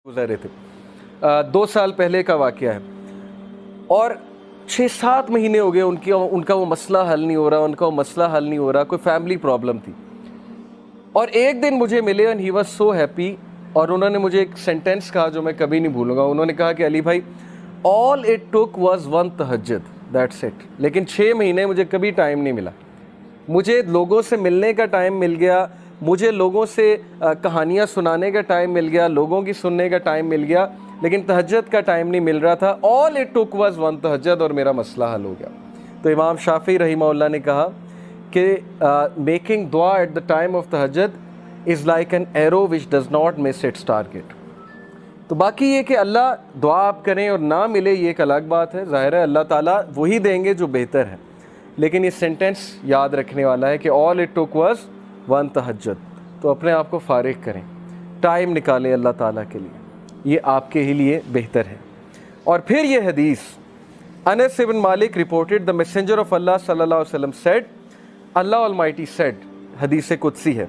गुजरे थे 2 साल पहले का वाक़या है और 6-7 महीने हो गए उनका वो मसला हल नहीं हो रहा, कोई फैमिली प्रॉब्लम थी। और एक दिन मुझे मिले and he was so happy और उन्होंने मुझे एक सेंटेंस कहा जो मैं कभी नहीं भूलूंगा। उन्होंने कहा कि अली भाई, ऑल इट टुक वाज 1 तहज्जुद, दैट्स इट। लेकिन 6 महीने मुझे कभी टाइम नहीं मिला। मुझे लोगों से मिलने का टाइम मिल गया, मुझे लोगों से कहानियाँ सुनाने का टाइम मिल गया, लोगों की सुनने का टाइम मिल गया, लेकिन तहज्जुद का टाइम नहीं मिल रहा था। ऑल इट टुक वाज 1 तहज्जुद और मेरा मसला हल हो गया। तो इमाम शाफी रहीमहुल्लाह ने कहा कि मेकिंग दुआ एट द टाइम ऑफ तहज्जुद is like an arrow which does not miss its target. तो बाकी ये कि अल्लाह दुआ आप करें और ना मिले ये एक अलग बात है। ज़ाहिर है अल्लाह ताला वही देंगे जो बेहतर है, लेकिन ये सेंटेंस याद रखने वाला है कि ऑल इट टुक वाज 1 तहज्जुद। तो अपने आप को फारिग करें, टाइम निकालें अल्लाह ताला के लिए, ये आपके ही लिए बेहतर है। और फिर ये हदीस, अनस इब्न मालिक रिपोर्टेड द मैसेंजर ऑफ अल्लाह सल्लल्लाहु अलैहि वसल्लम सेड, अल्लाह ऑलमाइटी सेड, हदीस कुदसी है,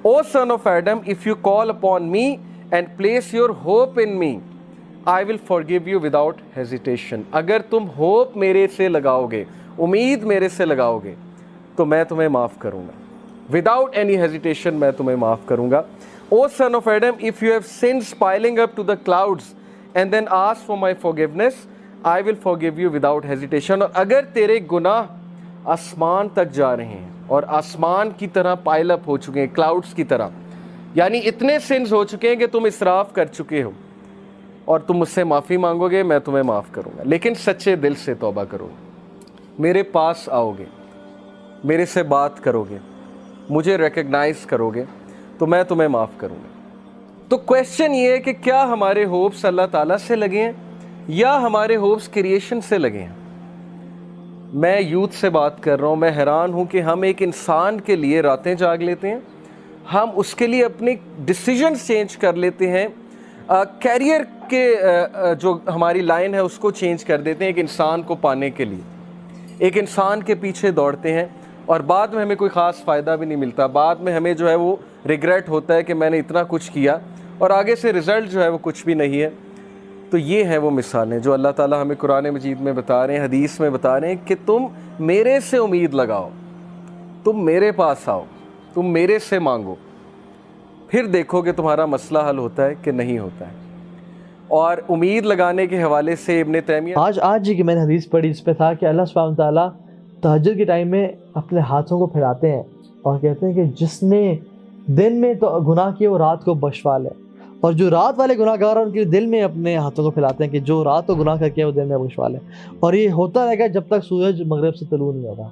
O son of Adam, if you call upon me and place your hope in me, I will forgive you without hesitation. अगर तुम होप मेरे से लगाओगे, उम्मीद मेरे से लगाओगे, तो मैं तुम्हें माफ़ करूँगा, विदाउट एनी हेजिटेशन मैं तुम्हें माफ़ करूँगा। O son of Adam, if you have sins piling up to the clouds and then ask for my forgiveness, I will forgive you without hesitation. और अगर तेरे गुनाह आसमान तक जा रहे हैं और आसमान की तरह पाइल अप हो चुके हैं, क्लाउड्स की तरह, यानी इतने सिन्स हो चुके हैं कि तुम इसराफ कर चुके हो, और तुम मुझसे माफ़ी मांगोगे, मैं तुम्हें माफ़ करूँगा। लेकिन सच्चे दिल से तौबा करोगे, मेरे पास आओगे, मेरे से बात करोगे, मुझे रिकग्नाइज़ करोगे, तो मैं तुम्हें माफ़ करूँगा। तो क्वेश्चन ये है कि क्या हमारे होप्स अल्लाह ताला से लगे हैं या हमारे होप्स क्रिएशन से लगे हैं? मैं यूथ से बात कर रहा हूँ, मैं हैरान हूँ कि हम एक इंसान के लिए रातें जाग लेते हैं, हम उसके लिए अपने डिसीजंस चेंज कर लेते हैं, कैरियर के जो हमारी लाइन है उसको चेंज कर देते हैं एक इंसान को पाने के लिए, एक इंसान के पीछे दौड़ते हैं और बाद में हमें कोई ख़ास फ़ायदा भी नहीं मिलता। बाद में हमें जो है वो रिग्रेट होता है कि मैंने इतना कुछ किया और आगे से रिज़ल्ट जो है वो कुछ भी नहीं है। तो ये हैं वो मिसालें जो अल्लाह ताला हमें कुरान मजीद में बता रहे हैं, हदीस में बता रहे हैं कि तुम मेरे से उम्मीद लगाओ, तुम मेरे पास आओ, तुम मेरे से मांगो, फिर देखो कि तुम्हारा मसला हल होता है कि नहीं होता है। और उम्मीद लगाने के हवाले से इब्न तैमिया, आज जी की मैंने हदीस पढ़ी जिसमें था कि अल्लाह सुब्हानहू तआला तहज्जुद के टाइम में अपने हाथों को फैलाते हैं और कहते हैं कि जिसने दिन में तो गुनाह किए वो रात को बख्शवा ले, और जो रात वाले गुनाहगार हैं उनके दिल में अपने हाथों को फैलाते हैं कि जो रात को गुनाह करके वो दिन में बख्शवा ले। और ये होता रहेगा जब तक सूरज मगरिब से तलू नहीं होगा।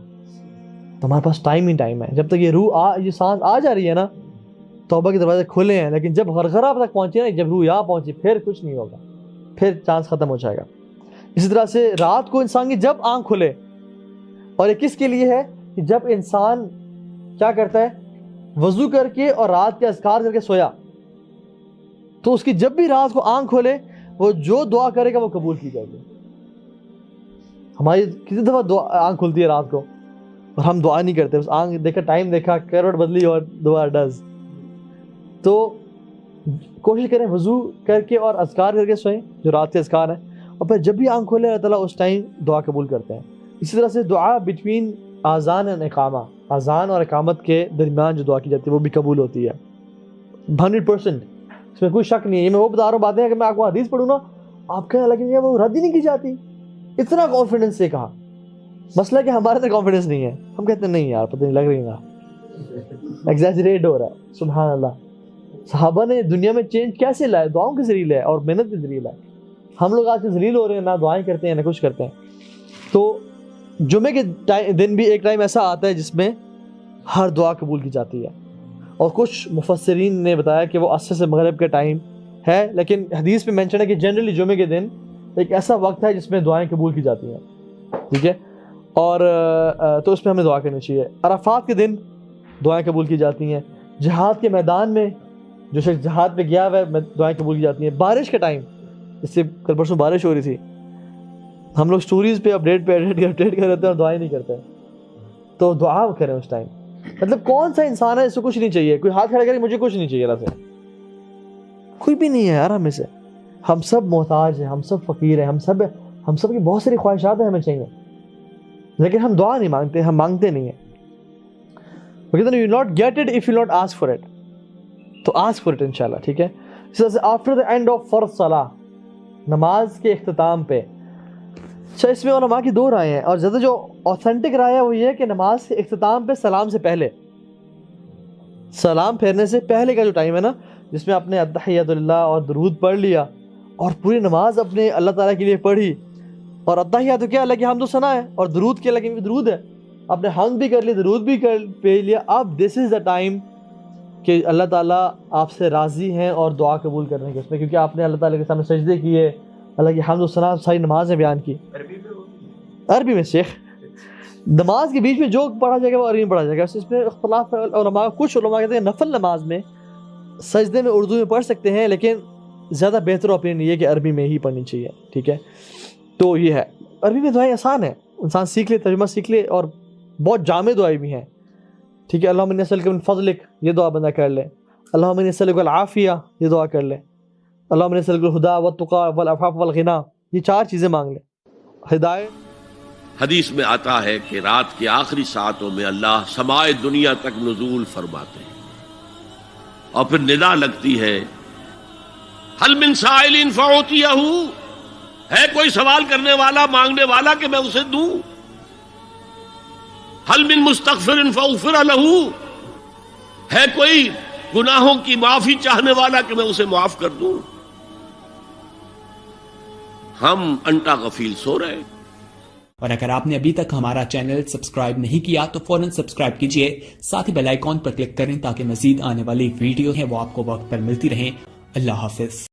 तो हमारे पास टाइम ही टाइम है, जब तक ये सांस आ जा रही है ना, तौबा के दरवाजे खुले हैं, लेकिन जब गरगरा तक पहुँचे ना, जब रूह यहाँ पहुँची, फिर कुछ नहीं होगा, फिर चांस ख़त्म हो जाएगा। इसी तरह से रात को इंसान की जब आँख खुले, और ये किसके लिए है कि जब इंसान क्या करता है, वज़ू करके और रात के अज़कार करके सोया, तो उसकी जब भी रात को आँख खोले, वो जो दुआ करेगा वो कबूल की जाएगी। हमारी कितनी दफ़ा आँख खुलती है रात को और हम दुआ नहीं करते, बस आँख देखा, टाइम देखा, करवट बदली और दुआ डज। तो कोशिश करें वज़ू करके और अज़कार करके सोएं जो रात के अज़कार हैं, और फिर जब भी आँख खोले अल्लाह ताला उस टाइम दुआ कबूल करते हैं। इसी तरह से दुआ बिटवीन आज़ान एंड इकामा, आज़ान और इकामत के दरमियान जो दुआ की जाती है वो भी कबूल होती है 100%, इसमें कोई शक नहीं है। ये मैं वो बता रहा हूँ बातें कि मैं आपको हदीस पढ़ूँ ना, आपके यहाँ लगेंगे वो रद्द ही नहीं की जाती, इतना कॉन्फिडेंस से कहा। मसला कि हमारे अंदर कॉन्फिडेंस नहीं है, हम कहते हैं नहीं यार पता नहीं लग रही ना, एग्जैजरेट हो रहा है। सुभान अल्लाह, सहाबा ने दुनिया में चेंज कैसे लाए? दुआओं के ज़रिए लाए और मेहनत के ज़रिए लाए। हम लोग आज ज़लील हो रहे हैं, ना दुआएं करते हैं ना कुछ करते हैं। तो जुमे के दिन भी एक टाइम ऐसा आता है जिसमें हर दुआ कबूल की जाती है, और कुछ मुफस्सिरीन ने बताया कि वो असर से मगरिब का टाइम है, लेकिन हदीस में मेंशन है कि जनरली जुमे के दिन एक ऐसा वक्त है जिसमें दुआएं कबूल की जाती हैं, ठीक है। और तो उसमें हमें दुआ करनी चाहिए। अराफात के दिन दुआएं कबूल की जाती हैं, जिहाद के मैदान में जो शख्स जिहाद पे गया हुआ है दुआएं कबूल की जाती हैं। बारिश के टाइम, इससे कल परसों बारिश हो रही थी, हम लोग स्टोरीज़ पे अपडेट कर रहे हैं और दुआएं नहीं करते, तो दुआ करें उस टाइम। मतलब कौन सा इंसान है इसको कुछ नहीं चाहिए, कोई हाथ खड़ा करे मुझे कुछ नहीं चाहिए, अल्लाह से कोई भी नहीं है यार हमें से, ہم سب محتاج ہیں, ہم سب فقیر ہیں, ہم سب کی بہت ساری خواہشات ہیں ہمیں چاہیے, لیکن ہم دعا نہیں مانگتے, ہم مانگتے نہیں ہیں. وہ کہتے ہیں you not get it if you not ask for it. تو ask for it انشاءاللہ, ٹھیک ہے. after the end of فرض صلاح, نماز کے اختتام پہ. اچھا, اس میں علماء کی دو رائے ہیں, اور زیادہ جو اوتھینٹک رائے ہے وہ یہ ہے کہ نماز کے اختتام پہ سلام سے پہلے, سلام پھیرنے سے پہلے کا جو ٹائم ہے نا, جس میں آپ نے التحیات للہ اور درود پڑھ لیا اور پوری نماز اپنے اللہ تعالیٰ کے لیے پڑھی, اور التحیات تو کیا اللہ کی حمد و ثنا ہے, اور درود کیا اللہ کی درود ہے, آپ نے حمد بھی کر لی, درود بھی پڑھ لیا. اب دس از دا ٹائم کہ اللہ تعالیٰ آپ سے راضی ہیں اور دعا قبول کرنے کے اس میں, کیونکہ آپ نے اللہ تعالیٰ کے سامنے سجدے کیے, اللہ کی حمد و ثنا ساری نماز میں بیان کی. عربی میں شیخ, نماز کے بیچ میں جو پڑھا جائے گا وہ عربی میں پڑھا جائے گا. اس میں اختلاف ہے علماء, کچھ علماء کہتے ہیں نفل نماز میں سجدے میں اردو میں پڑھ سکتے ہیں, لیکن زیادہ بہتر اوپینین یہ کہ عربی میں ہی پڑھنی چاہیے, ٹھیک ہے. تو یہ ہے, عربی میں دعائیں آسان ہیں, انسان سیکھ لے, ترجمہ سیکھ لے, اور بہت جامع دعائیں بھی ہیں, ٹھیک ہے. اللہم انی اسألک من فضلک, یہ دعا بندہ کر لے. اللہم انی اسألک العافیہ, یہ دعا کر لے. اللہم انی اسألک الہدی والتقی والعفاف والغنی, یہ 4 چیزیں مانگ لے. ہدایت. حدیث میں آتا ہے کہ رات کی آخری ساعتوں میں اللہ سمائے دنیا تک نزول فرماتے ہیں, اور پھر ندا لگتی ہے, حل من سائل فاعطیہ, ہے کوئی سوال کرنے والا, مانگنے والا کہ میں اسے دوں. حل من مستغفر فاغفر لہ, ہے کوئی گناہوں کی معافی چاہنے والا کہ میں اسے معاف کر دوں. ہم انٹا غفیل سو رہے. اور اگر آپ نے ابھی تک ہمارا چینل سبسکرائب نہیں کیا تو فوراً سبسکرائب کیجئے, ساتھ ہی بیل آئیکن پر کلک کریں تاکہ مزید آنے والی ویڈیو ہیں وہ آپ کو وقت پر ملتی رہیں. اللہ حافظ.